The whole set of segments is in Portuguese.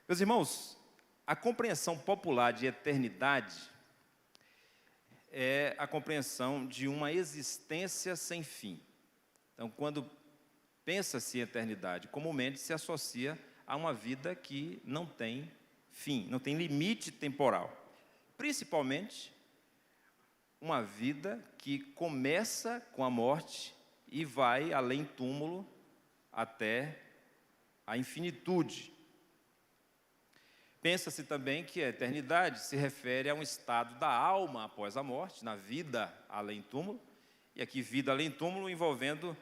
Meus irmãos, a compreensão popular de eternidade é a compreensão de uma existência sem fim. Então, quando pensa-se em eternidade, comumente se associa a uma vida que não tem fim, não tem limite temporal. Principalmente, uma vida que começa com a morte e vai além túmulo até a infinitude. Pensa-se também que a eternidade se refere a um estado da alma após a morte, na vida além túmulo, e aqui vida além túmulo envolvendo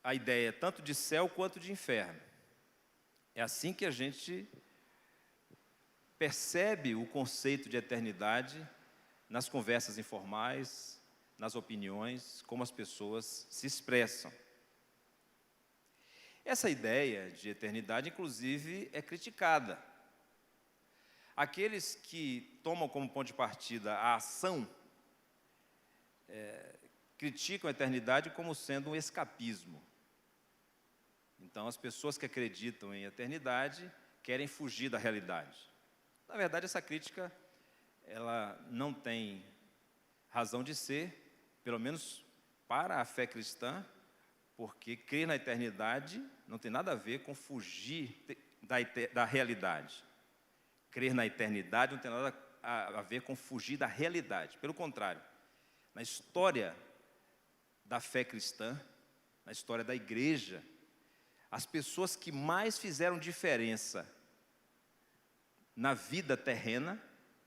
a ideia tanto de céu quanto de inferno. É assim que a gente percebe o conceito de eternidade nas conversas informais, nas opiniões, como as pessoas se expressam. Essa ideia de eternidade, inclusive, é criticada. Aqueles que tomam como ponto de partida a ação, criticam a eternidade como sendo um escapismo. Então, as pessoas que acreditam em eternidade querem fugir da realidade. Na verdade, essa crítica, ela não tem razão de ser, pelo menos para a fé cristã, porque crer na eternidade não tem nada a ver com fugir da realidade. Crer na eternidade não tem nada a ver com fugir da realidade. Pelo contrário, na história da fé cristã, na história da igreja, as pessoas que mais fizeram diferença na vida terrena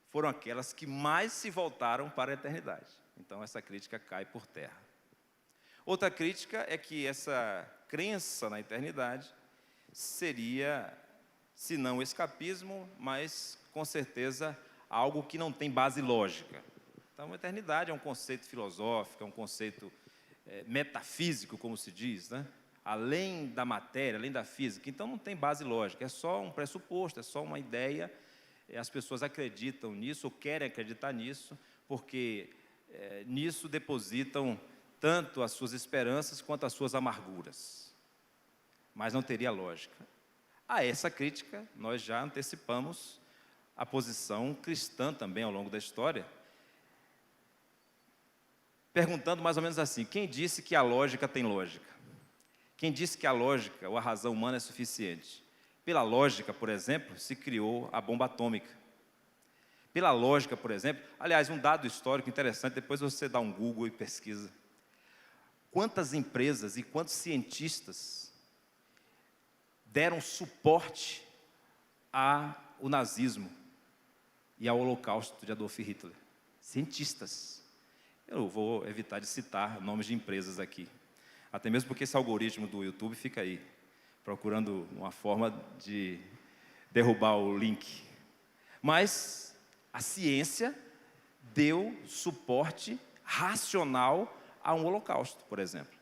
foram aquelas que mais se voltaram para a eternidade. Então, essa crítica cai por terra. Outra crítica é que essa crença na eternidade seria, se não escapismo, mas, com certeza, algo que não tem base lógica. Então, a eternidade é um conceito filosófico, é um conceito metafísico, como se diz, né? Além da matéria, além da física. Então, não tem base lógica, é só um pressuposto, é só uma ideia. As pessoas acreditam nisso, ou querem acreditar nisso, porque nisso depositam tanto as suas esperanças quanto as suas amarguras. Mas não teria lógica. A essa crítica, nós já antecipamos a posição cristã também ao longo da história, perguntando mais ou menos assim: quem disse que a lógica tem lógica? Quem disse que a lógica ou a razão humana é suficiente? Pela lógica, por exemplo, se criou a bomba atômica. Pela lógica, por exemplo, aliás, um dado histórico interessante, depois você dá um Google e pesquisa. Quantas empresas e quantos cientistas deram suporte ao nazismo e ao holocausto de Adolf Hitler? Cientistas. Eu vou evitar de citar nomes de empresas aqui. Até mesmo porque esse algoritmo do YouTube fica aí, procurando uma forma de derrubar o link. Mas a ciência deu suporte racional a um holocausto, por exemplo.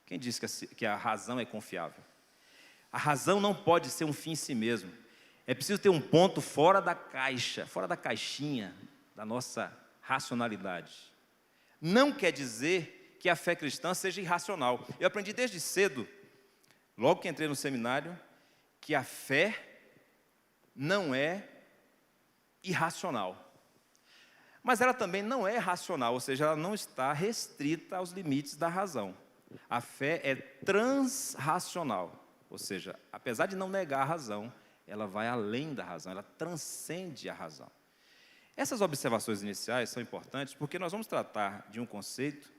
Quem disse que a razão é confiável? A razão não pode ser um fim em si mesmo. É preciso ter um ponto fora da caixa, fora da caixinha da nossa racionalidade. Não quer dizer que a fé cristã seja irracional. Eu aprendi desde cedo, logo que entrei no seminário, que a fé não é irracional. Mas ela também não é racional, ou seja, ela não está restrita aos limites da razão. A fé é transracional, ou seja, apesar de não negar a razão, ela vai além da razão, ela transcende a razão. Essas observações iniciais são importantes porque nós vamos tratar de um conceito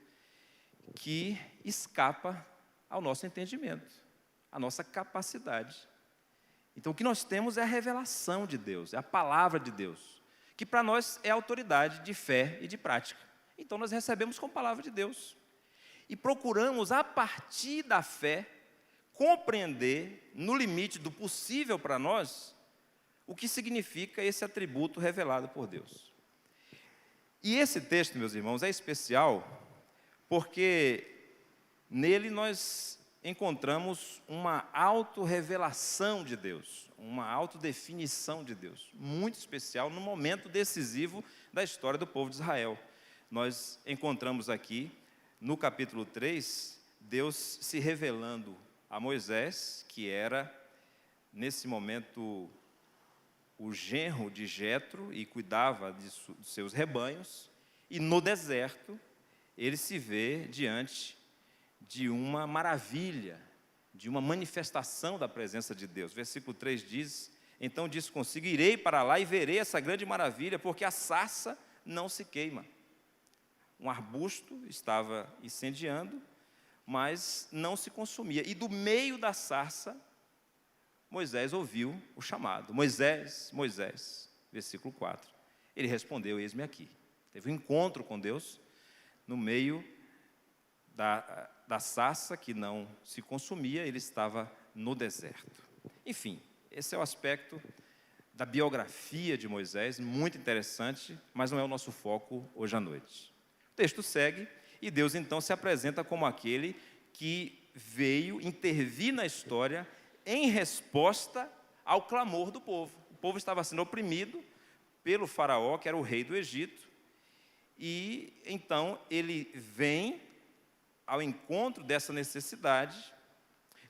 que escapa ao nosso entendimento, à nossa capacidade. Então, o que nós temos é a revelação de Deus, é a palavra de Deus, que para nós é autoridade de fé e de prática. Então, nós recebemos com a palavra de Deus e procuramos, a partir da fé, compreender, no limite do possível para nós, o que significa esse atributo revelado por Deus. E esse texto, meus irmãos, é especial porque nele nós encontramos uma autorrevelação de Deus, uma autodefinição de Deus, muito especial no momento decisivo da história do povo de Israel. Nós encontramos aqui, no capítulo 3, Deus se revelando a Moisés, que era, nesse momento, o genro de Jetro e cuidava dos seus rebanhos, e no deserto ele se vê diante de uma maravilha, de uma manifestação da presença de Deus. Versículo 3 diz: então disse consigo, irei para lá e verei essa grande maravilha, porque a sarça não se queima. Um arbusto estava incendiando, mas não se consumia. E do meio da sarça, Moisés ouviu o chamado: Moisés, Moisés. Versículo 4. Ele respondeu: eis-me aqui. Teve um encontro com Deus no meio da sarça que não se consumia, ele estava no deserto. Enfim, esse é o aspecto da biografia de Moisés, muito interessante, mas não é o nosso foco hoje à noite. O texto segue, e Deus então se apresenta como aquele que veio intervir na história em resposta ao clamor do povo. O povo estava sendo oprimido pelo faraó, que era o rei do Egito, e então ele vem ao encontro dessa necessidade,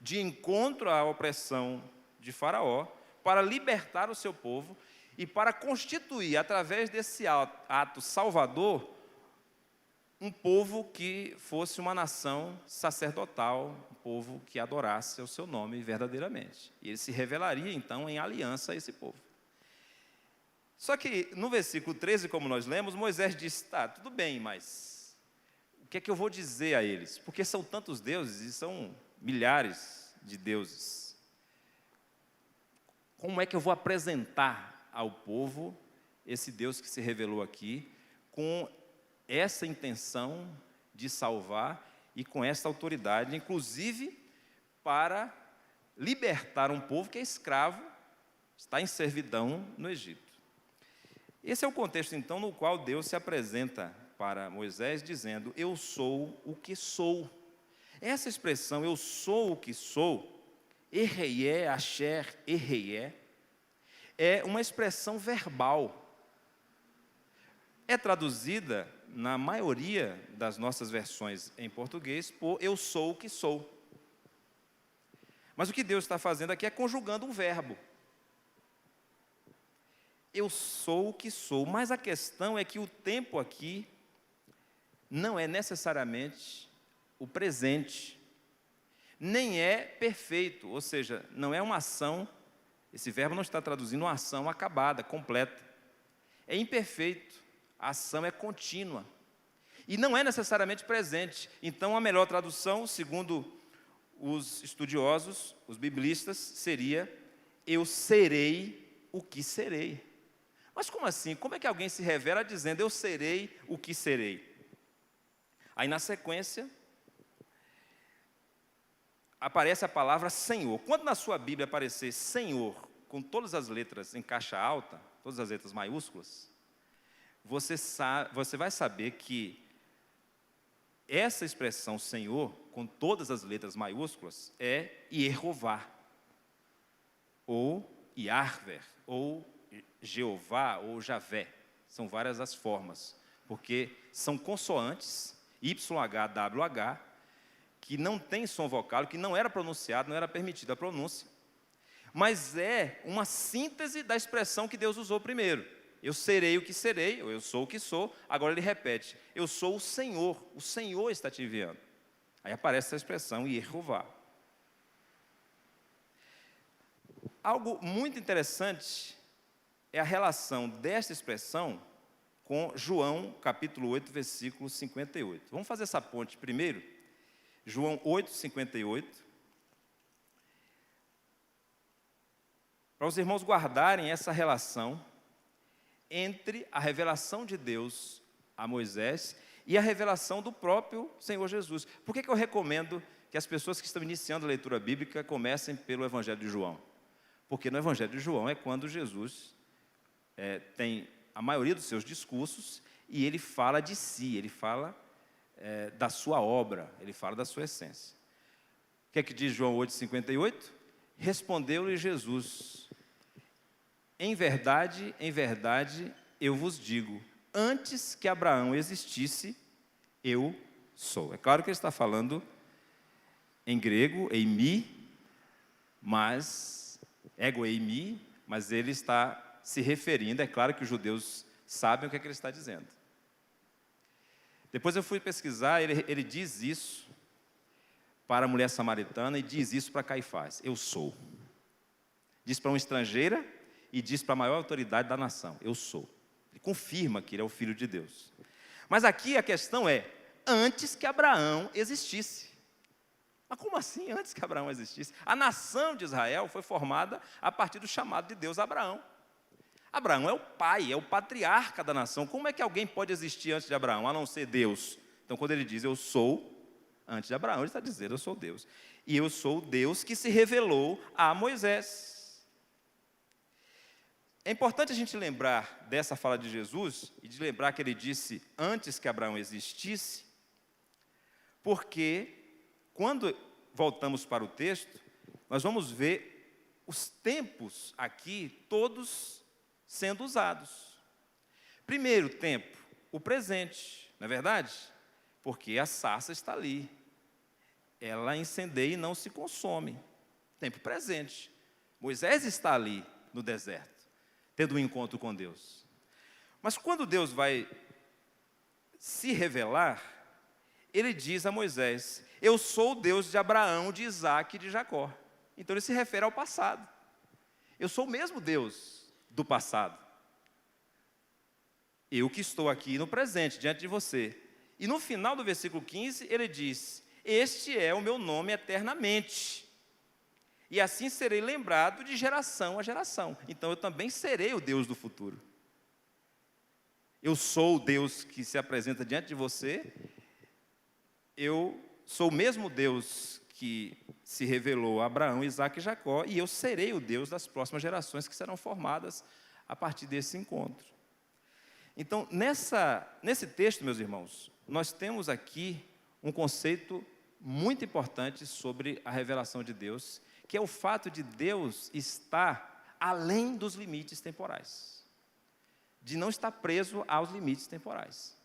de encontro à opressão de faraó, para libertar o seu povo e para constituir, através desse ato salvador, um povo que fosse uma nação sacerdotal, um povo que adorasse o seu nome verdadeiramente. E ele se revelaria, então, em aliança a esse povo. Só que, no versículo 13, como nós lemos, Moisés disse: tá, tudo bem, mas o que é que eu vou dizer a eles? Porque são tantos deuses e são milhares de deuses. Como é que eu vou apresentar ao povo esse Deus que se revelou aqui, com essa intenção de salvar e com essa autoridade, inclusive para libertar um povo que é escravo, está em servidão no Egito? Esse é o contexto, então, no qual Deus se apresenta para Moisés, dizendo: eu sou o que sou. Essa expressão, eu sou o que sou, Erreié, Asher, Erreié, é uma expressão verbal. É traduzida, na maioria das nossas versões em português, por eu sou o que sou. Mas o que Deus está fazendo aqui é conjugando um verbo. Eu sou o que sou, mas a questão é que o tempo aqui não é necessariamente o presente, nem é perfeito, ou seja, não é uma ação, esse verbo não está traduzindo uma ação acabada, completa. É imperfeito, a ação é contínua, e não é necessariamente presente. Então, a melhor tradução, segundo os estudiosos, os biblistas, seria: eu serei o que serei. Mas como assim? Como é que alguém se revela dizendo: eu serei o que serei? Aí, na sequência, aparece a palavra Senhor. Quando na sua Bíblia aparecer Senhor, com todas as letras em caixa alta, todas as letras maiúsculas, você vai saber que essa expressão Senhor, com todas as letras maiúsculas, é Yehová, ou Yarver, ou Jeová, ou Javé. São várias as formas, porque são consoantes, YHWH, que não tem som vocal, que não era pronunciado, não era permitida a pronúncia, mas é uma síntese da expressão que Deus usou primeiro. Eu serei o que serei, ou eu sou o que sou. Agora ele repete: eu sou o Senhor está te enviando. Aí aparece essa expressão, Yehová. Algo muito interessante é a relação desta expressão com João, capítulo 8, versículo 58. Vamos fazer essa ponte primeiro. João 8, 58. Para os irmãos guardarem essa relação entre a revelação de Deus a Moisés e a revelação do próprio Senhor Jesus. Por que eu recomendo que as pessoas que estão iniciando a leitura bíblica comecem pelo Evangelho de João? Porque no Evangelho de João é quando Jesus tem a maioria dos seus discursos e ele fala de si, ele fala da sua obra, ele fala da sua essência. O que é que diz João 8,58? Respondeu-lhe Jesus: em verdade, eu vos digo, antes que Abraão existisse, eu sou. É claro que ele está falando em grego, eimi, mas ego eimi, mas ele está se referindo, é claro que os judeus sabem o que é que ele está dizendo. Depois eu fui pesquisar, ele diz isso para a mulher samaritana e diz isso para Caifás: eu sou. Diz para uma estrangeira e diz para a maior autoridade da nação: eu sou. Ele confirma que ele é o Filho de Deus. Mas aqui a questão é, antes que Abraão existisse. Mas como assim, antes que Abraão existisse? A nação de Israel foi formada a partir do chamado de Deus a Abraão. Abraão é o pai, é o patriarca da nação. Como é que alguém pode existir antes de Abraão, a não ser Deus? Então, quando ele diz, eu sou, antes de Abraão, ele está dizendo, eu sou Deus. E eu sou o Deus que se revelou a Moisés. É importante a gente lembrar dessa fala de Jesus, e de lembrar que ele disse antes que Abraão existisse, porque quando voltamos para o texto, nós vamos ver os tempos aqui todos sendo usados. Primeiro tempo, o presente, não é verdade? Porque a sarça está ali. Ela incendeia e não se consome. Tempo presente. Moisés está ali no deserto, tendo um encontro com Deus. Mas quando Deus vai se revelar, ele diz a Moisés: eu sou o Deus de Abraão, de Isaque e de Jacó. Então ele se refere ao passado. Eu sou o mesmo Deus do passado. Eu que estou aqui no presente, diante de você. E no final do versículo 15, ele diz: este é o meu nome eternamente, e assim serei lembrado de geração a geração. Então eu também serei o Deus do futuro. Eu sou o Deus que se apresenta diante de você. Eu sou o mesmo Deus que se revelou a Abraão, Isaque e Jacó, e eu serei o Deus das próximas gerações que serão formadas a partir desse encontro. Então, nesse texto, meus irmãos, nós temos aqui um conceito muito importante sobre a revelação de Deus, que é o fato de Deus estar além dos limites temporais, de não estar preso aos limites temporais.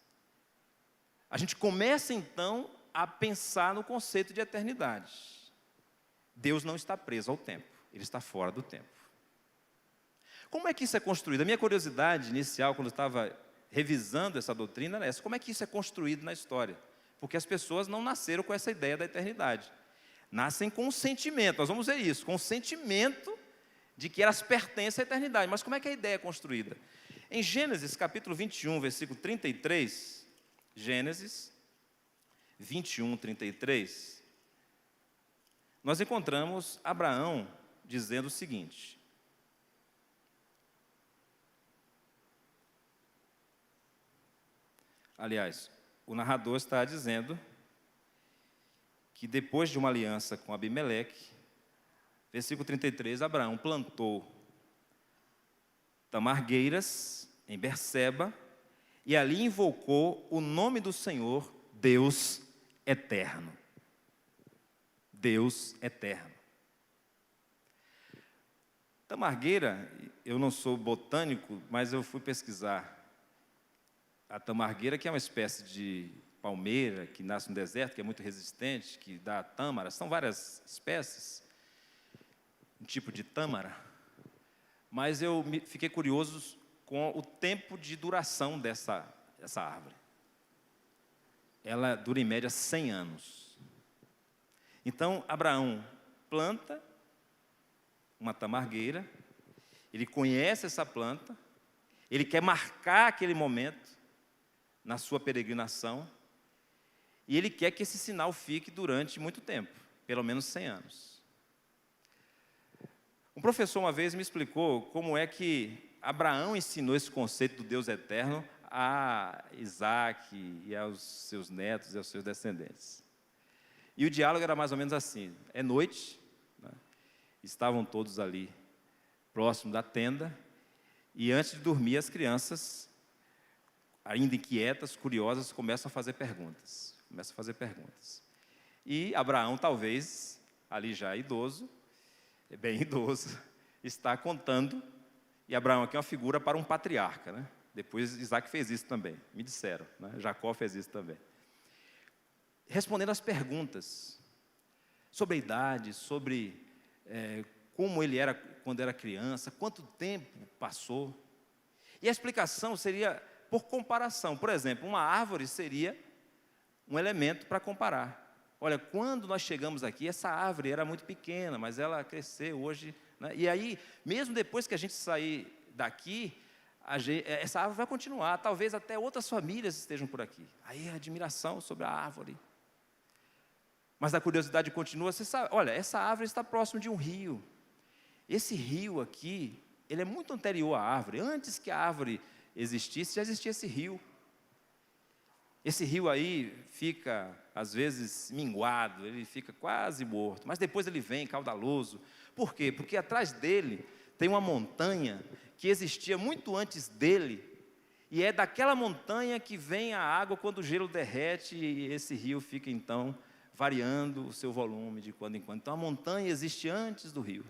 A gente começa, então, a pensar no conceito de eternidade. Deus não está preso ao tempo, ele está fora do tempo. Como é que isso é construído? A minha curiosidade inicial, quando eu estava revisando essa doutrina, era essa: como é que isso é construído na história? Porque as pessoas não nasceram com essa ideia da eternidade. Nascem com um sentimento, nós vamos ver isso, com o sentimento de que elas pertencem à eternidade. Mas como é que a ideia é construída? Em Gênesis, capítulo 21, versículo 33, Gênesis 21, 33, nós encontramos Abraão dizendo o seguinte: aliás, o narrador está dizendo que depois de uma aliança com Abimeleque, versículo 33, Abraão plantou tamargueiras em Berseba e ali invocou o nome do Senhor, Deus eterno. Deus eterno. Tamargueira, eu não sou botânico, mas eu fui pesquisar a tamargueira, que é uma espécie de palmeira que nasce no deserto, que é muito resistente, que dá tâmara. São várias espécies, um tipo de tâmara. Mas eu fiquei curioso com o tempo de duração dessa árvore. Ela dura em média 100 anos. Então, Abraão planta uma tamargueira, ele conhece essa planta, ele quer marcar aquele momento na sua peregrinação, e ele quer que esse sinal fique durante muito tempo, pelo menos 100 anos. Um professor uma vez me explicou como é que Abraão ensinou esse conceito do Deus eterno a Isaque e aos seus netos e aos seus descendentes. E o diálogo era mais ou menos assim: é noite, né? Estavam todos ali próximo da tenda, e antes de dormir as crianças, ainda inquietas, curiosas, começam a fazer perguntas. E Abraão, talvez, ali já idoso, bem idoso, está contando, e Abraão aqui é uma figura para um patriarca, né? Depois Isaque fez isso também, me disseram, né? Jacó fez isso também. Respondendo às perguntas sobre a idade, sobre como ele era quando era criança, quanto tempo passou. E a explicação seria por comparação. Por exemplo, uma árvore seria um elemento para comparar. Olha, quando nós chegamos aqui, essa árvore era muito pequena, mas ela cresceu hoje, né? E aí, mesmo depois que a gente sair daqui, essa árvore vai continuar, talvez até outras famílias estejam por aqui. Aí a admiração sobre a árvore. Mas a curiosidade continua, você sabe, olha, essa árvore está próximo de um rio. Esse rio aqui, ele é muito anterior à árvore. Antes que a árvore existisse, já existia esse rio. Esse rio aí fica, às vezes, minguado, ele fica quase morto, mas depois ele vem caudaloso. Por quê? Porque atrás dele tem uma montanha que existia muito antes dele, e é daquela montanha que vem a água quando o gelo derrete, e esse rio fica, então, variando o seu volume de quando em quando. Então, a montanha existe antes do rio.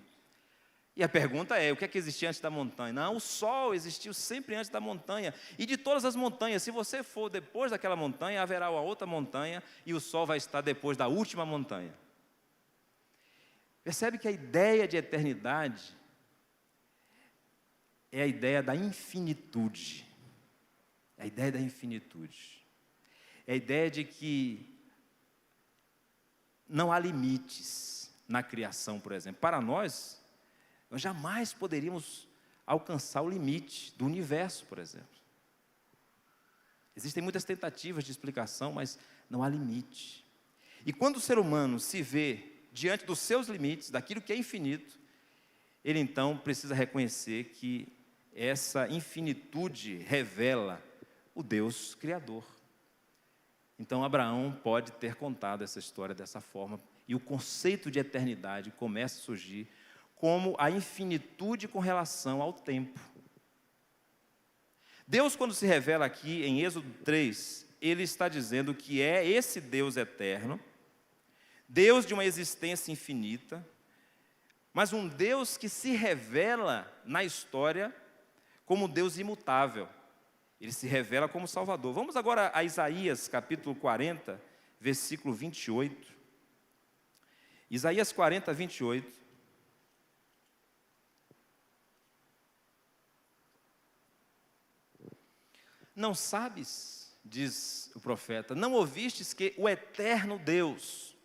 E a pergunta é, o que é que existia antes da montanha? Não, o sol existiu sempre antes da montanha. E de todas as montanhas, se você for depois daquela montanha, haverá uma outra montanha, e o sol vai estar depois da última montanha. Percebe que a ideia de eternidade é a ideia da infinitude. É a ideia da infinitude. É a ideia de que não há limites na criação, por exemplo. Para nós jamais poderíamos alcançar o limite do universo, por exemplo. Existem muitas tentativas de explicação, mas não há limite. E quando o ser humano se vê diante dos seus limites, daquilo que é infinito, ele então precisa reconhecer que essa infinitude revela o Deus Criador. Então Abraão pode ter contado essa história dessa forma, e o conceito de eternidade começa a surgir como a infinitude com relação ao tempo. Deus, quando se revela aqui em Êxodo 3, Ele está dizendo que é esse Deus eterno, Deus de uma existência infinita, mas um Deus que se revela na história como Deus imutável. Ele se revela como Salvador. Vamos agora a Isaías, capítulo 40, versículo 28. Isaías 40, 28. Não sabes, diz o profeta, não ouvistes que o eterno Deus,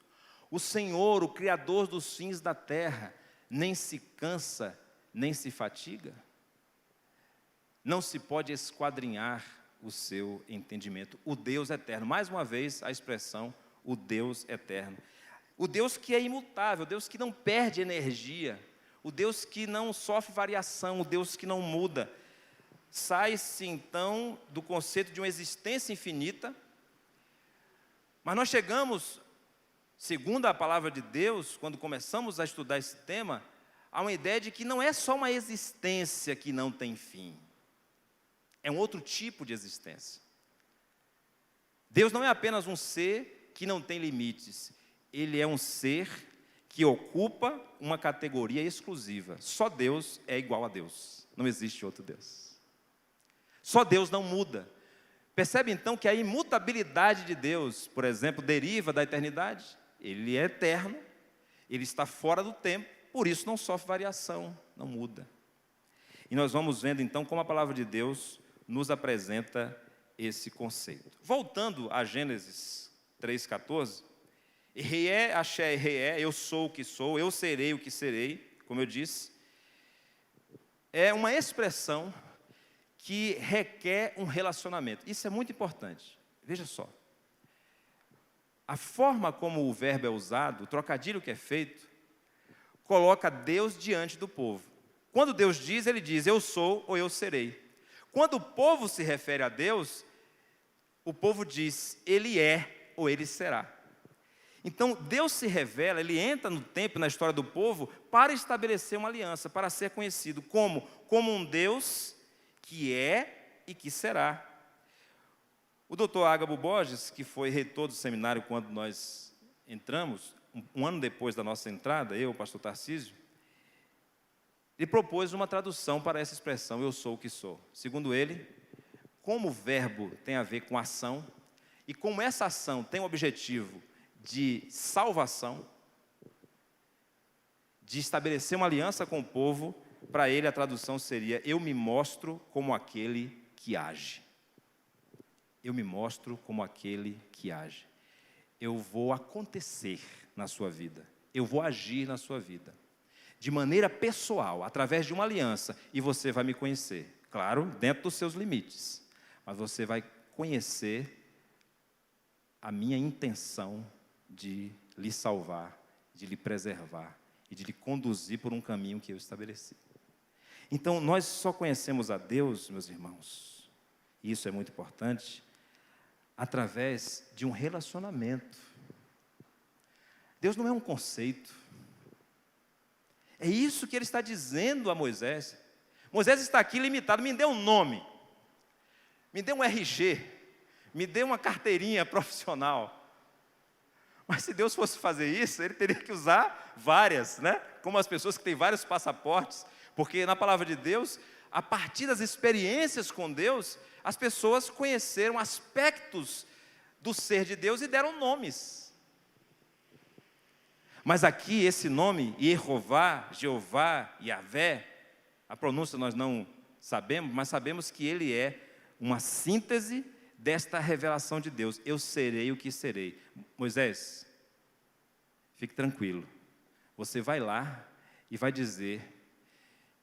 o Senhor, o Criador dos fins da terra, nem se cansa, nem se fatiga? Não se pode esquadrinhar o seu entendimento. O Deus eterno, mais uma vez a expressão, o Deus eterno. O Deus que é imutável, o Deus que não perde energia, o Deus que não sofre variação, o Deus que não muda. Sai-se então do conceito de uma existência infinita, mas nós chegamos, segundo a palavra de Deus, quando começamos a estudar esse tema, a uma ideia de que não é só uma existência que não tem fim, é um outro tipo de existência. Deus não é apenas um ser que não tem limites, Ele é um ser que ocupa uma categoria exclusiva. Só Deus é igual a Deus, não existe outro Deus. Só Deus não muda. Percebe então que a imutabilidade de Deus, por exemplo, deriva da eternidade. Ele é eterno, Ele está fora do tempo, por isso não sofre variação, não muda. E nós vamos vendo então como a palavra de Deus nos apresenta esse conceito. Voltando a Gênesis 3,14, Reé, Axé, Reé, eu sou o que sou, eu serei o que serei, como eu disse, é uma expressão que requer um relacionamento. Isso é muito importante. Veja só. A forma como o verbo é usado, o trocadilho que é feito, coloca Deus diante do povo. Quando Deus diz, Ele diz, eu sou ou eu serei. Quando o povo se refere a Deus, o povo diz, Ele é ou Ele será. Então, Deus se revela, Ele entra no tempo, na história do povo, para estabelecer uma aliança, para ser conhecido como um Deus que é e que será. O doutor Ágabo Borges, que foi reitor do seminário quando nós entramos, um ano depois da nossa entrada, eu, o pastor Tarcísio, ele propôs uma tradução para essa expressão, eu sou o que sou. Segundo ele, como o verbo tem a ver com ação, e como essa ação tem o objetivo de salvação, de estabelecer uma aliança com o povo, para ele a tradução seria: eu me mostro como aquele que age. Eu me mostro como aquele que age. Eu vou acontecer na sua vida. Eu vou agir na sua vida. De maneira pessoal, através de uma aliança, e você vai me conhecer. Claro, dentro dos seus limites. Mas você vai conhecer a minha intenção de lhe salvar, de lhe preservar e de lhe conduzir por um caminho que eu estabeleci. Então, nós só conhecemos a Deus, meus irmãos, e isso é muito importante, através de um relacionamento. Deus não é um conceito. É isso que ele está dizendo a Moisés. Moisés está aqui limitado, me dê um nome, me dê um RG, me dê uma carteirinha profissional. Mas se Deus fosse fazer isso, ele teria que usar várias, né? Como as pessoas que têm vários passaportes, porque na palavra de Deus, a partir das experiências com Deus, as pessoas conheceram aspectos do ser de Deus e deram nomes. Mas aqui esse nome, Yehová, Jeová, Yahvé, a pronúncia nós não sabemos, mas sabemos que ele é uma síntese desta revelação de Deus. Eu serei o que serei. Moisés, fique tranquilo. Você vai lá e vai dizer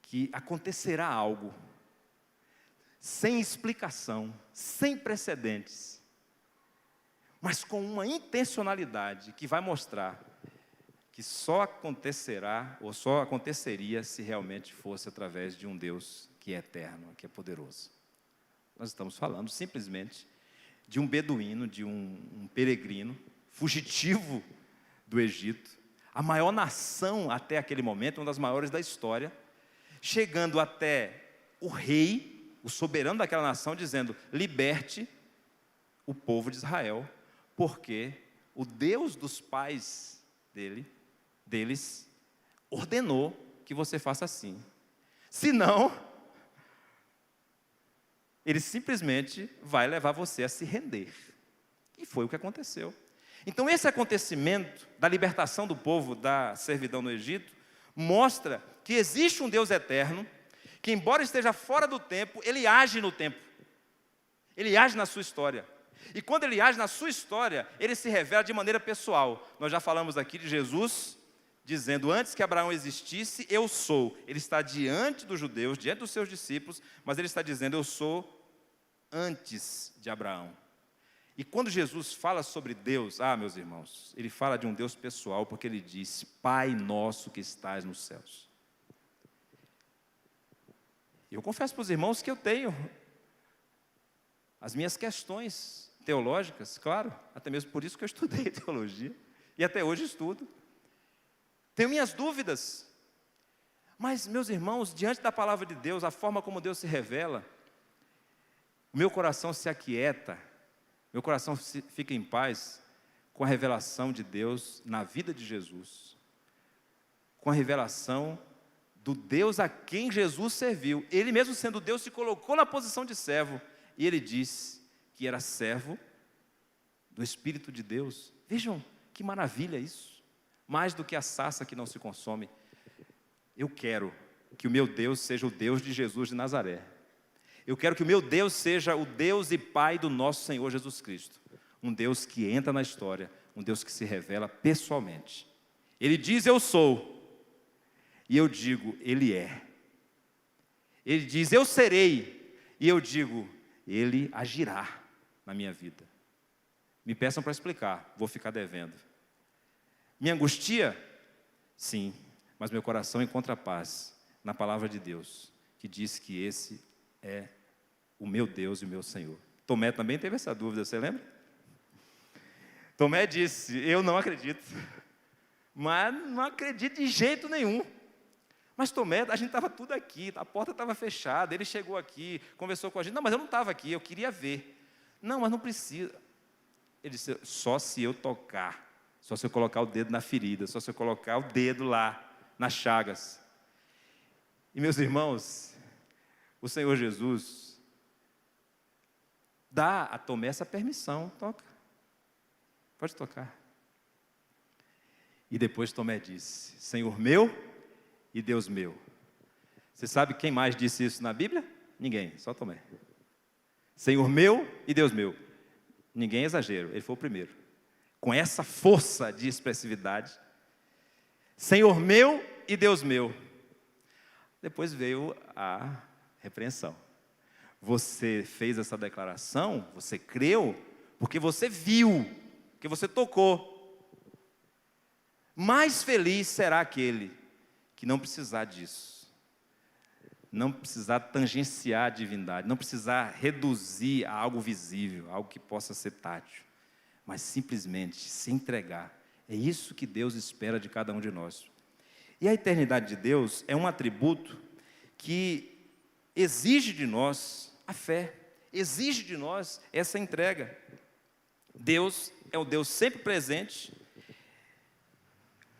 que acontecerá algo sem explicação, sem precedentes, mas com uma intencionalidade que vai mostrar que só acontecerá, ou só aconteceria se realmente fosse através de um Deus que é eterno, que é poderoso. Nós estamos falando simplesmente de um beduíno, de um peregrino, fugitivo do Egito, a maior nação até aquele momento, uma das maiores da história, chegando até o rei, o soberano daquela nação, dizendo: liberte o povo de Israel, porque o Deus dos pais deles ordenou que você faça assim. Senão, ele simplesmente vai levar você a se render. E foi o que aconteceu. Então, esse acontecimento da libertação do povo da servidão no Egito mostra que existe um Deus eterno, que embora esteja fora do tempo, ele age no tempo. Ele age na sua história. E quando ele age na sua história, ele se revela de maneira pessoal. Nós já falamos aqui de Jesus dizendo: antes que Abraão existisse, eu sou. Ele está diante dos judeus, diante dos seus discípulos, mas ele está dizendo: eu sou antes de Abraão. E quando Jesus fala sobre Deus, meus irmãos, ele fala de um Deus pessoal, porque ele diz: Pai nosso que estás nos céus. Eu confesso para os irmãos que eu tenho as minhas questões teológicas, claro, até mesmo por isso que eu estudei teologia, e até hoje estudo. Tenho minhas dúvidas, mas, meus irmãos, diante da palavra de Deus, a forma como Deus se revela, o meu coração se aquieta, meu coração fica em paz com a revelação de Deus na vida de Jesus, com a revelação do Deus a quem Jesus serviu. Ele mesmo sendo Deus se colocou na posição de servo, e ele disse que era servo do Espírito de Deus. Vejam que maravilha isso. Mais do que a sarça que não se consome. Eu quero que o meu Deus seja o Deus de Jesus de Nazaré. Eu quero que o meu Deus seja o Deus e Pai do nosso Senhor Jesus Cristo. Um Deus que entra na história, um Deus que se revela pessoalmente. Ele diz: eu sou. E eu digo: Ele é. Ele diz: eu serei. E eu digo: Ele agirá na minha vida. Me peçam para explicar, vou ficar devendo. Me angustia? Sim, mas meu coração encontra paz na palavra de Deus, que diz que esse é o meu Deus e o meu Senhor. Tomé também teve essa dúvida, você lembra? Tomé disse: eu não acredito, mas não acredito de jeito nenhum. Mas Tomé, a gente estava tudo aqui, a porta estava fechada, ele chegou aqui, conversou com a gente: não, mas eu não estava aqui, eu queria ver. Não, mas não precisa. Ele disse: só se eu tocar, só se eu colocar o dedo na ferida, só se eu colocar o dedo lá, nas chagas. E meus irmãos, o Senhor Jesus dá a Tomé essa permissão: toca, pode tocar. E depois Tomé disse: Senhor meu e Deus meu. Você sabe quem mais disse isso na Bíblia? Ninguém, só Tomé. Senhor meu e Deus meu. Ninguém é exagero, ele foi o primeiro. Com essa força de expressividade. Senhor meu e Deus meu. Depois veio a repreensão. Você fez essa declaração, você creu, porque você viu, porque você tocou. Mais feliz será aquele que não precisar disso. Não precisar tangenciar a divindade, não precisar reduzir a algo visível, algo que possa ser tátil, mas simplesmente se entregar. É isso que Deus espera de cada um de nós. E a eternidade de Deus é um atributo que exige de nós a fé, exige de nós essa entrega. Deus é o Deus sempre presente,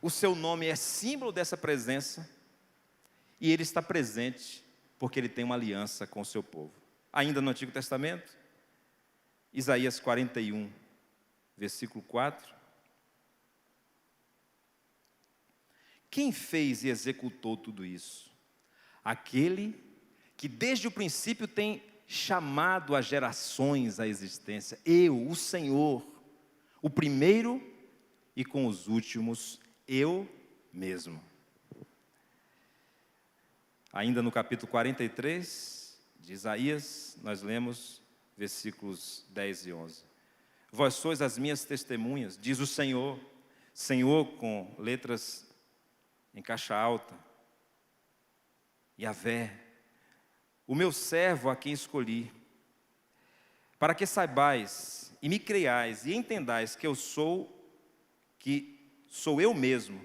o seu nome é símbolo dessa presença, e Ele está presente porque Ele tem uma aliança com o seu povo. Ainda no Antigo Testamento, Isaías 41, versículo 4. Quem fez e executou tudo isso? Aquele que desde o princípio tem chamado as gerações à existência. Eu, o Senhor, o primeiro e com os últimos, eu mesmo. Ainda no capítulo 43 de Isaías, nós lemos versículos 10 e 11. Vós sois as minhas testemunhas, diz o Senhor, Senhor com letras em caixa alta, Yahvé, o meu servo a quem escolhi, para que saibais e me creiais e entendais que sou eu mesmo,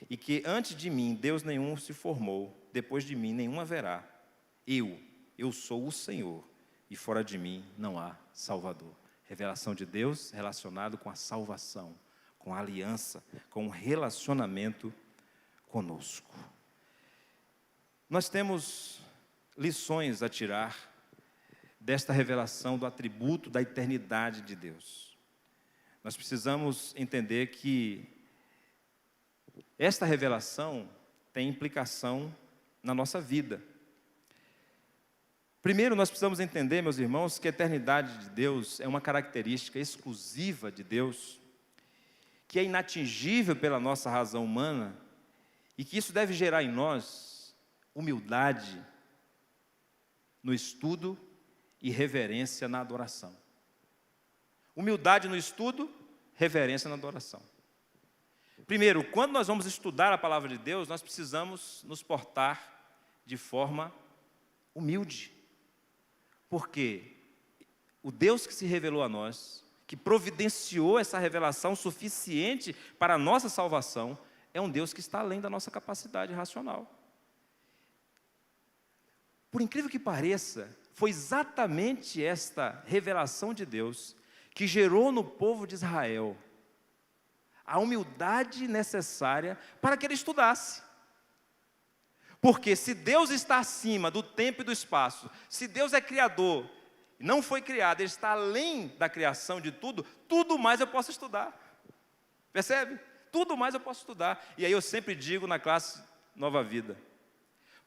e que antes de mim Deus nenhum se formou, depois de mim nenhum haverá. Eu sou o Senhor, e fora de mim não há Salvador. Revelação de Deus relacionado com a salvação, com a aliança, com o relacionamento conosco. Nós temos lições a tirar desta revelação do atributo da eternidade de Deus. Nós precisamos entender que esta revelação tem implicação na nossa vida. Primeiro, nós precisamos entender, meus irmãos, que a eternidade de Deus é uma característica exclusiva de Deus, que é inatingível pela nossa razão humana, e que isso deve gerar em nós humildade no estudo e reverência na adoração. Humildade no estudo, reverência na adoração. Primeiro, quando nós vamos estudar a palavra de Deus, nós precisamos nos portar de forma humilde. Porque o Deus que se revelou a nós, que providenciou essa revelação suficiente para a nossa salvação, é um Deus que está além da nossa capacidade racional. Por incrível que pareça, foi exatamente esta revelação de Deus que gerou no povo de Israel a humildade necessária para que ele estudasse. Porque se Deus está acima do tempo e do espaço, se Deus é criador, não foi criado, Ele está além da criação de tudo, tudo mais eu posso estudar. Percebe? Tudo mais eu posso estudar. E aí eu sempre digo na classe Nova Vida,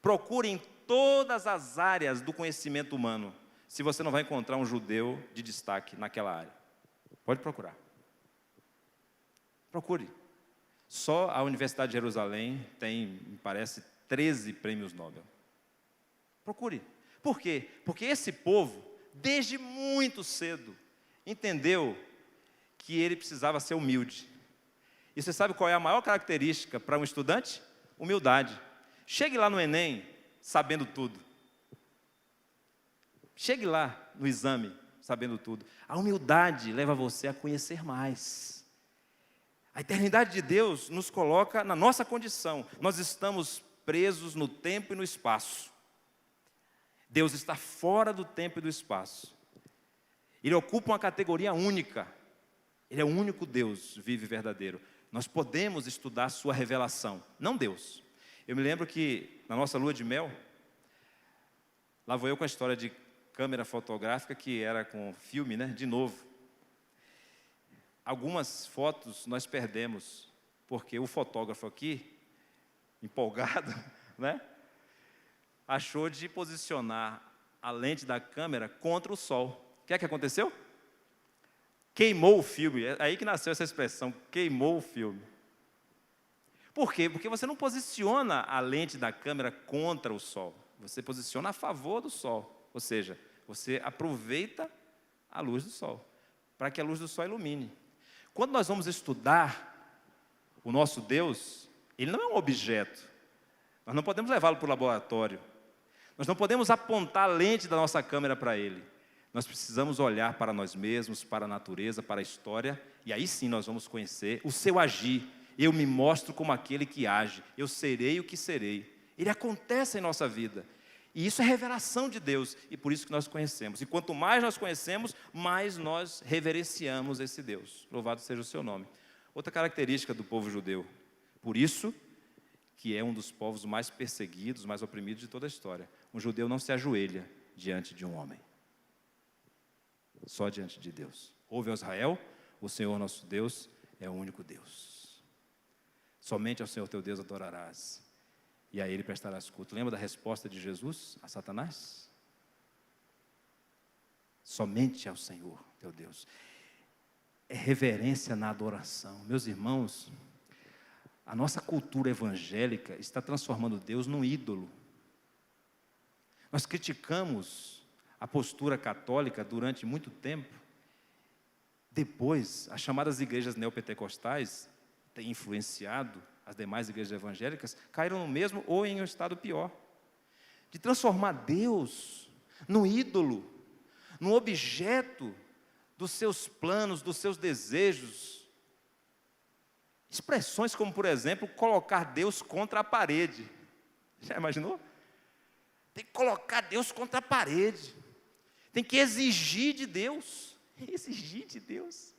procure em todas as áreas do conhecimento humano, se você não vai encontrar um judeu de destaque naquela área. Pode procurar. Procure. Só a Universidade de Jerusalém tem, me parece, 13 prêmios Nobel. Procure. Por quê? Porque esse povo, desde muito cedo, entendeu que ele precisava ser humilde. E você sabe qual é a maior característica para um estudante? Humildade. Chegue lá no Enem sabendo tudo. Chegue lá no exame sabendo tudo. A humildade leva você a conhecer mais. A eternidade de Deus nos coloca na nossa condição. Nós estamos presos no tempo e no espaço. Deus está fora do tempo e do espaço. Ele ocupa uma categoria única. Ele é o único Deus vivo e verdadeiro. Nós podemos estudar a sua revelação, não Deus. Eu me lembro que na nossa lua de mel, lá vou eu com a história de câmera fotográfica, que era com filme, né? De novo. Algumas fotos nós perdemos, porque o fotógrafo aqui, empolgado, né? Achou de posicionar a lente da câmera contra o sol. O que é que aconteceu? Queimou o filme. É aí que nasceu essa expressão, queimou o filme. Por quê? Porque você não posiciona a lente da câmera contra o sol. Você posiciona a favor do sol. Ou seja, você aproveita a luz do sol, para que a luz do sol ilumine. Quando nós vamos estudar o nosso Deus, Ele não é um objeto. Nós não podemos levá-lo para o laboratório. Nós não podemos apontar a lente da nossa câmera para Ele. Nós precisamos olhar para nós mesmos, para a natureza, para a história, e aí sim nós vamos conhecer o seu agir. Eu me mostro como aquele que age, eu serei o que serei. Ele acontece em nossa vida. E isso é revelação de Deus, e por isso que nós conhecemos. E quanto mais nós conhecemos, mais nós reverenciamos esse Deus. Louvado seja o seu nome. Outra característica do povo judeu, por isso que é um dos povos mais perseguidos, mais oprimidos de toda a história. Um judeu não se ajoelha diante de um homem, só diante de Deus. Ouve, ó Israel, o Senhor nosso Deus é o único Deus. Somente ao Senhor teu Deus adorarás, e a Ele prestarás culto. Lembra da resposta de Jesus a Satanás? Somente ao Senhor teu Deus. É reverência na adoração. Meus irmãos, a nossa cultura evangélica está transformando Deus num ídolo. Nós criticamos a postura católica durante muito tempo. Depois, as chamadas igrejas neopentecostais têm influenciado as demais igrejas evangélicas, caíram no mesmo ou em um estado pior. De transformar Deus num ídolo, num objeto dos seus planos, dos seus desejos. Expressões como, por exemplo, colocar Deus contra a parede. Já imaginou? Tem que colocar Deus contra a parede. Tem que exigir de Deus. Exigir de Deus.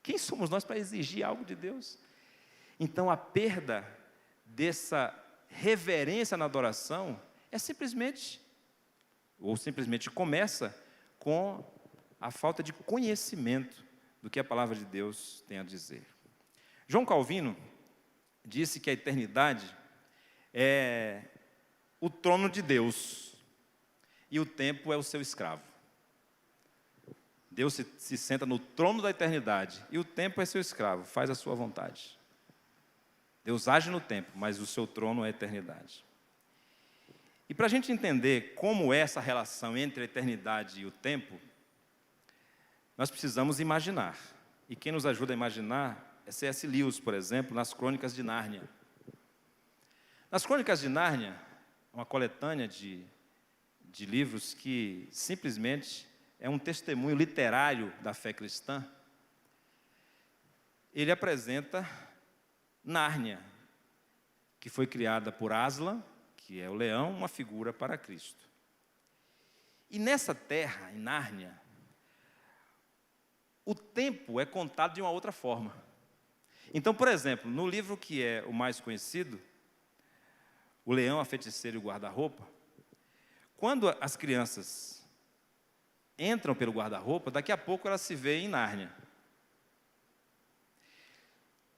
Quem somos nós para exigir algo de Deus? Então, a perda dessa reverência na adoração é simplesmente começa com a falta de conhecimento do que a palavra de Deus tem a dizer. João Calvino disse que a eternidade é o trono de Deus e o tempo é o seu escravo. Deus se senta no trono da eternidade e o tempo é seu escravo, faz a sua vontade. Deus age no tempo, mas o seu trono é a eternidade. E para a gente entender como é essa relação entre a eternidade e o tempo, nós precisamos imaginar. E quem nos ajuda a imaginar é C.S. Lewis, por exemplo, nas Crônicas de Nárnia. Nas Crônicas de Nárnia, uma coletânea de livros que simplesmente é um testemunho literário da fé cristã. Ele apresenta Nárnia, que foi criada por Aslan, que é o leão, uma figura para Cristo. E nessa terra, em Nárnia, o tempo é contado de uma outra forma. Então, por exemplo, no livro que é o mais conhecido, O Leão, a Feiticeira e o Guarda-Roupa, quando as crianças entram pelo guarda-roupa, daqui a pouco elas se veem em Nárnia.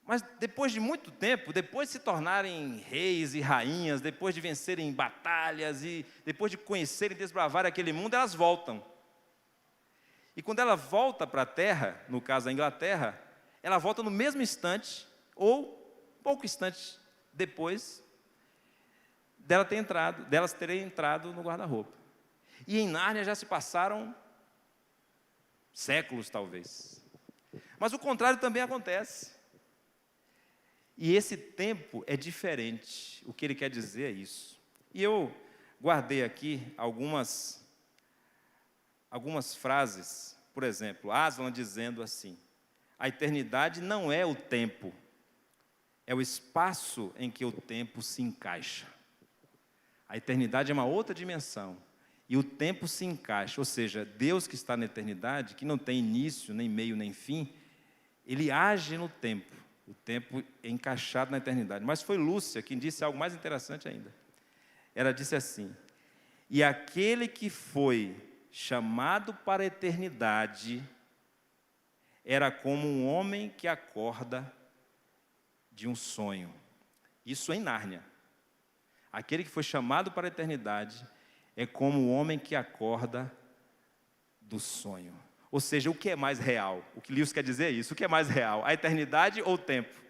Mas depois de muito tempo, depois de se tornarem reis e rainhas, depois de vencerem batalhas e depois de conhecerem e desbravar aquele mundo, elas voltam. E quando ela volta para a terra, no caso a Inglaterra, ela volta no mesmo instante, ou pouco instante depois delas terem entrado no guarda-roupa. E em Nárnia já se passaram séculos, talvez. Mas o contrário também acontece. E esse tempo é diferente. O que ele quer dizer é isso. E eu guardei aqui algumas frases. Por exemplo, Aslan dizendo assim: a eternidade não é o tempo, é o espaço em que o tempo se encaixa. A eternidade é uma outra dimensão. E o tempo se encaixa, ou seja, Deus que está na eternidade, que não tem início, nem meio, nem fim, Ele age no tempo. O tempo é encaixado na eternidade. Mas foi Lúcia quem disse algo mais interessante ainda. Ela disse assim: e aquele que foi chamado para a eternidade era como um homem que acorda de um sonho. Isso em Nárnia. Aquele que foi chamado para a eternidade é como o homem que acorda do sonho. Ou seja, o que é mais real? O que Lewis quer dizer é isso. O que é mais real? A eternidade ou o tempo?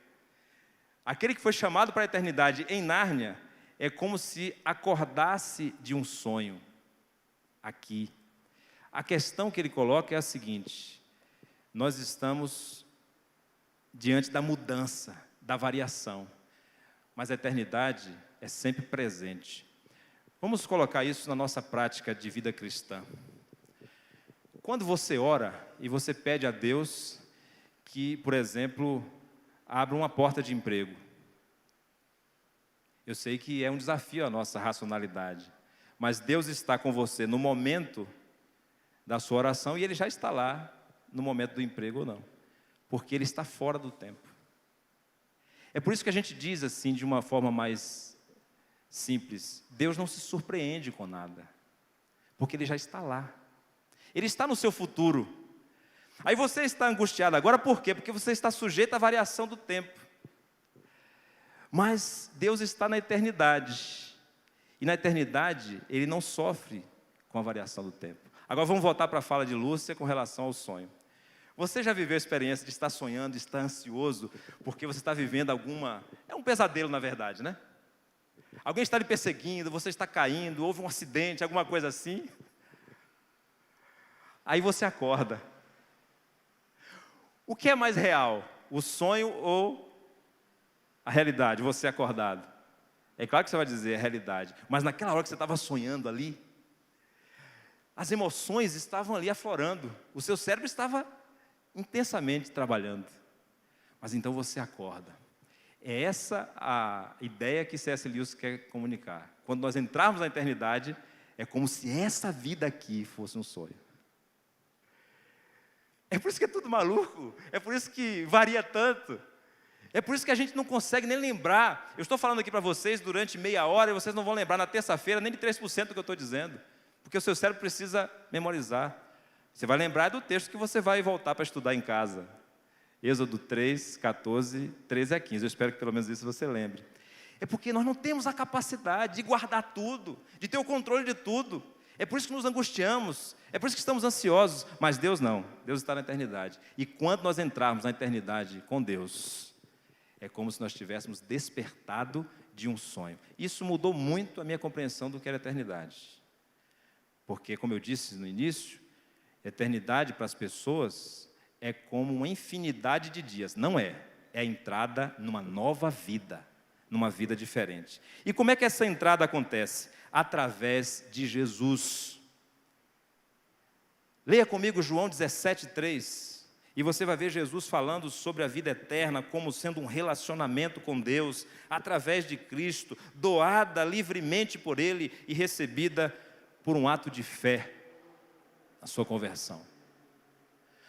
Aquele que foi chamado para a eternidade em Nárnia é como se acordasse de um sonho aqui. A questão que ele coloca é a seguinte: nós estamos diante da mudança, da variação, mas a eternidade é sempre presente. Vamos colocar isso na nossa prática de vida cristã. Quando você ora e você pede a Deus que, por exemplo, abra uma porta de emprego, eu sei que é um desafio à nossa racionalidade, mas Deus está com você no momento da sua oração e Ele já está lá no momento do emprego ou não, porque Ele está fora do tempo. É por isso que a gente diz assim, de uma forma mais simples: Deus não se surpreende com nada, porque Ele já está lá. Ele está no seu futuro. Aí você está angustiado agora, por quê? Porque você está sujeito à variação do tempo. Mas Deus está na eternidade. E na eternidade, Ele não sofre com a variação do tempo. Agora vamos voltar para a fala de Lúcia com relação ao sonho. Você já viveu a experiência de estar sonhando, de estar ansioso, porque você está vivendo alguma... É um pesadelo, na verdade, né? Alguém está lhe perseguindo, você está caindo, houve um acidente, alguma coisa assim. Aí você acorda. O que é mais real? O sonho ou a realidade? Você acordado. É claro que você vai dizer a realidade, mas naquela hora que você estava sonhando ali, as emoções estavam ali aflorando, o seu cérebro estava intensamente trabalhando. Mas então você acorda. É essa a ideia que C.S. Lewis quer comunicar. Quando nós entrarmos na eternidade, é como se essa vida aqui fosse um sonho. É por isso que é tudo maluco, é por isso que varia tanto, é por isso que a gente não consegue nem lembrar. Eu estou falando aqui para vocês durante meia hora e vocês não vão lembrar na terça-feira nem de 3% do que eu estou dizendo, porque o seu cérebro precisa memorizar. Você vai lembrar do texto que você vai voltar para estudar em casa. Êxodo 3, 14, 13 a 15, eu espero que pelo menos isso você lembre. É porque nós não temos a capacidade de guardar tudo, de ter o controle de tudo. É por isso que nos angustiamos, é por isso que estamos ansiosos, mas Deus não, Deus está na eternidade. E quando nós entrarmos na eternidade com Deus, é como se nós tivéssemos despertado de um sonho. Isso mudou muito a minha compreensão do que era eternidade. Porque, como eu disse no início, eternidade para as pessoas é como uma infinidade de dias. Não é, é a entrada numa nova vida, numa vida diferente. E como é que essa entrada acontece? Através de Jesus. Leia comigo João 17:3, e você vai ver Jesus falando sobre a vida eterna como sendo um relacionamento com Deus, através de Cristo, doada livremente por Ele e recebida por um ato de fé, a sua conversão.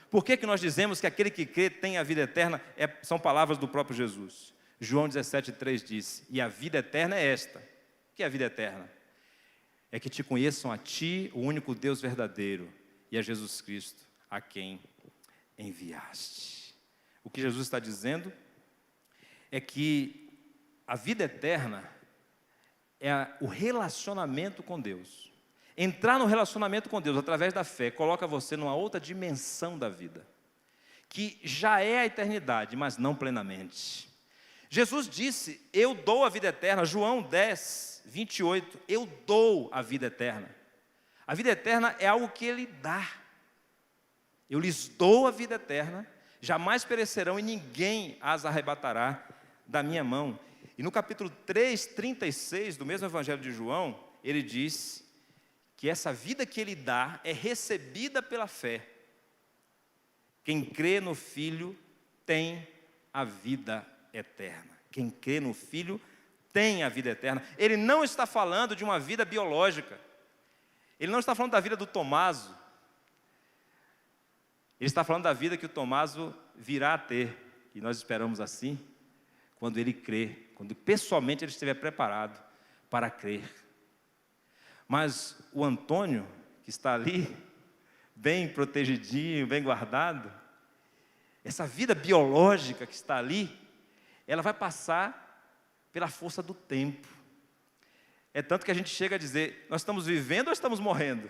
Por que nós dizemos que aquele que crê tem a vida eterna? São palavras do próprio Jesus. João 17:3 diz: e a vida eterna é esta. O que é a vida eterna? É que te conheçam a ti, o único Deus verdadeiro, e a Jesus Cristo, a quem enviaste. O que Jesus está dizendo é que a vida eterna é o relacionamento com Deus. Entrar no relacionamento com Deus através da fé coloca você numa outra dimensão da vida, que já é a eternidade, mas não plenamente. Jesus disse: eu dou a vida eterna. João 10:28, eu dou a vida eterna. A vida eterna é algo que Ele dá. Eu lhes dou a vida eterna, jamais perecerão e ninguém as arrebatará da minha mão. E no capítulo 3:36 do mesmo Evangelho de João, ele diz que essa vida que Ele dá é recebida pela fé. Quem crê no Filho tem a vida eterna. Quem crê no Filho tem a vida eterna. Ele não está falando de uma vida biológica. Ele não está falando da vida do Tomaso. Ele está falando da vida que o Tomaso virá a ter. E nós esperamos assim, quando ele crê, quando pessoalmente ele estiver preparado para crer. Mas o Antônio, que está ali, bem protegidinho, bem guardado, essa vida biológica que está ali, ela vai passar pela força do tempo. É tanto que a gente chega a dizer, nós estamos vivendo ou estamos morrendo?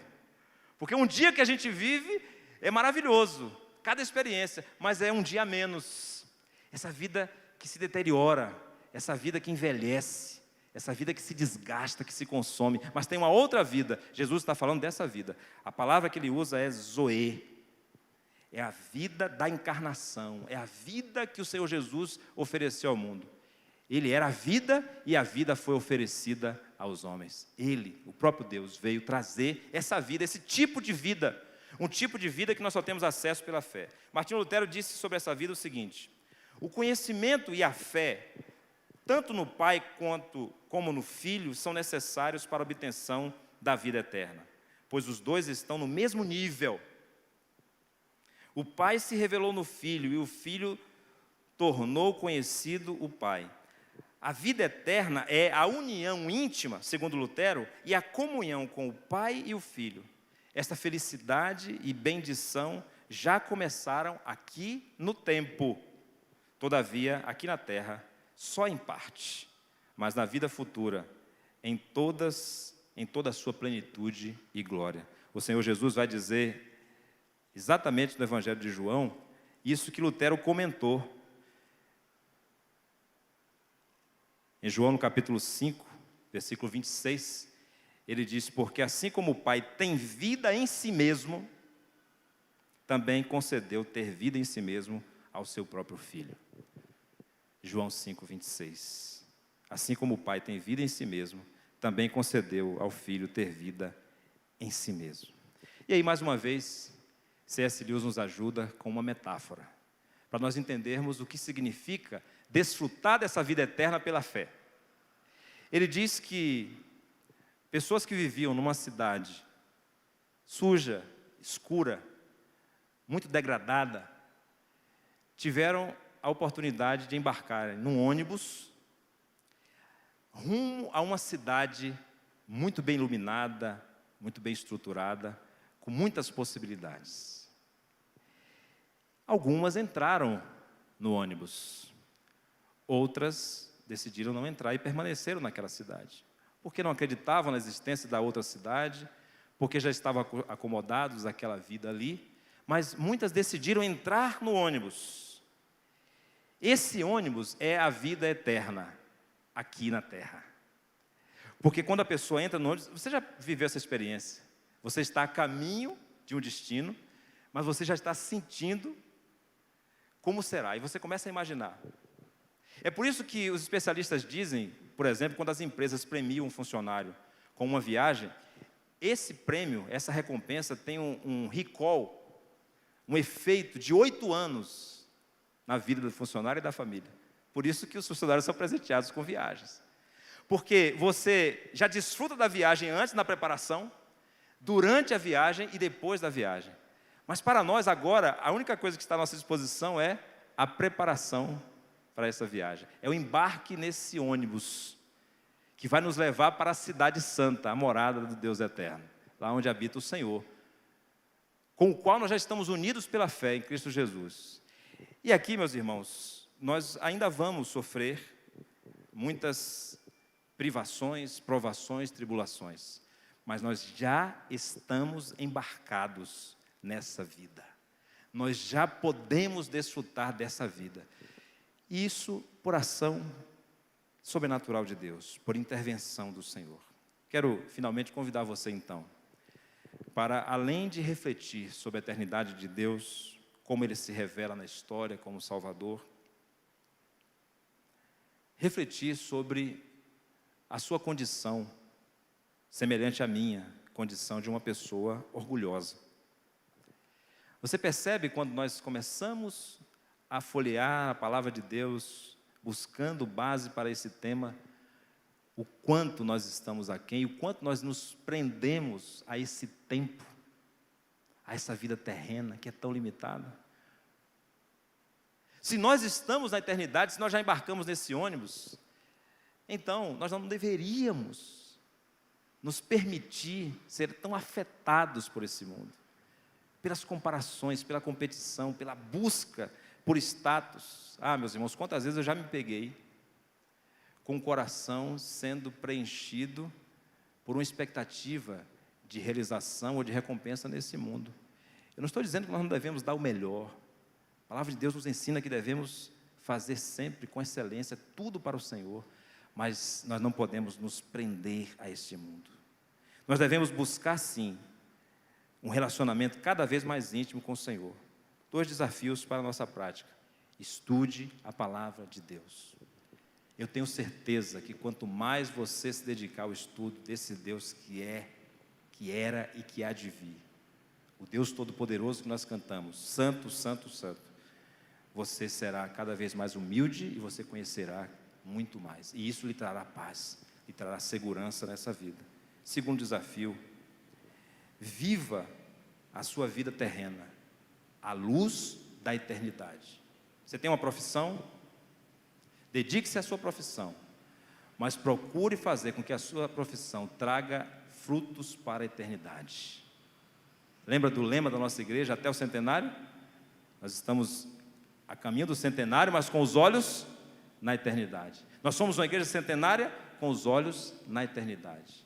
Porque um dia que a gente vive é maravilhoso, cada experiência, mas é um dia a menos. Essa vida que se deteriora, essa vida que envelhece, essa vida que se desgasta, que se consome, mas tem uma outra vida. Jesus está falando dessa vida. A palavra que ele usa é zoe. É a vida da encarnação, é a vida que o Senhor Jesus ofereceu ao mundo. Ele era a vida e a vida foi oferecida aos homens. Ele, o próprio Deus, veio trazer essa vida, esse tipo de vida, um tipo de vida que nós só temos acesso pela fé. Martinho Lutero disse sobre essa vida o seguinte: o conhecimento e a fé, tanto no Pai como no Filho, são necessários para a obtenção da vida eterna, pois os dois estão no mesmo nível. O Pai se revelou no Filho e o Filho tornou conhecido o Pai. A vida eterna é a união íntima, segundo Lutero, e a comunhão com o Pai e o Filho. Esta felicidade e bendição já começaram aqui no tempo. Todavia, aqui na terra, só em parte, mas na vida futura, em toda a sua plenitude e glória. O Senhor Jesus vai dizer, exatamente no Evangelho de João, isso que Lutero comentou. Em João, no capítulo 5, versículo 26, ele diz, porque assim como o Pai tem vida em si mesmo, também concedeu ter vida em si mesmo ao seu próprio Filho. João 5, 26. Assim como o Pai tem vida em si mesmo, também concedeu ao Filho ter vida em si mesmo. E aí, mais uma vez, C.S. Lewis nos ajuda com uma metáfora, para nós entendermos o que significa desfrutar dessa vida eterna pela fé. Ele diz que pessoas que viviam numa cidade suja, escura, muito degradada, tiveram a oportunidade de embarcarem num ônibus rumo a uma cidade muito bem iluminada, muito bem estruturada, com muitas possibilidades. Algumas entraram no ônibus, outras decidiram não entrar e permaneceram naquela cidade, porque não acreditavam na existência da outra cidade, porque já estavam acomodados àquela vida ali, mas muitas decidiram entrar no ônibus. Esse ônibus é a vida eterna, aqui na terra. Porque quando a pessoa entra no ônibus, você já viveu essa experiência, você está a caminho de um destino, mas você já está sentindo como será, e você começa a imaginar. É por isso que os especialistas dizem, por exemplo, quando as empresas premiam um funcionário com uma viagem, esse prêmio, essa recompensa tem um recall, um efeito de 8 anos na vida do funcionário e da família. Por isso que os funcionários são presenteados com viagens. Porque você já desfruta da viagem antes, na preparação, durante a viagem e depois da viagem. Mas para nós agora, a única coisa que está à nossa disposição é a preparação para essa viagem. É o embarque nesse ônibus, que vai nos levar para a cidade santa, a morada do Deus eterno, lá onde habita o Senhor, com o qual nós já estamos unidos pela fé em Cristo Jesus. E aqui, meus irmãos, nós ainda vamos sofrer muitas privações, provações, tribulações, mas nós já estamos embarcados nessa vida. Nós já podemos desfrutar dessa vida. Isso por ação sobrenatural de Deus, por intervenção do Senhor. Quero finalmente convidar você então, para além de refletir sobre a eternidade de Deus, como Ele se revela na história como Salvador, refletir sobre a sua condição, semelhante à minha, condição de uma pessoa orgulhosa. Você percebe quando nós começamos a folhear a palavra de Deus, buscando base para esse tema, o quanto nós estamos aquém, o quanto nós nos prendemos a esse tempo, a essa vida terrena que é tão limitada. Se nós estamos na eternidade, se nós já embarcamos nesse ônibus, então nós não deveríamos nos permitir ser tão afetados por esse mundo, pelas comparações, pela competição, pela busca por status. Meus irmãos, quantas vezes eu já me peguei com o coração sendo preenchido por uma expectativa de realização ou de recompensa nesse mundo. Eu não estou dizendo que nós não devemos dar o melhor. A palavra de Deus nos ensina que devemos fazer sempre com excelência, tudo para o Senhor, mas nós não podemos nos prender a este mundo. Nós devemos buscar, sim, um relacionamento cada vez mais íntimo com o Senhor. 2 desafios para a nossa prática. Estude a palavra de Deus. Eu tenho certeza que quanto mais você se dedicar ao estudo desse Deus que é, que era e que há de vir, o Deus Todo-Poderoso que nós cantamos, Santo, Santo, Santo, você será cada vez mais humilde e você conhecerá muito mais. E isso lhe trará paz, lhe trará segurança nessa vida. Segundo desafio, viva a sua vida terrena à luz da eternidade. Você tem uma profissão? Dedique-se à sua profissão, mas procure fazer com que a sua profissão traga frutos para a eternidade. Lembra do lema da nossa igreja, até o centenário? Nós estamos a caminho do centenário, mas com os olhos na eternidade. Nós somos uma igreja centenária com os olhos na eternidade.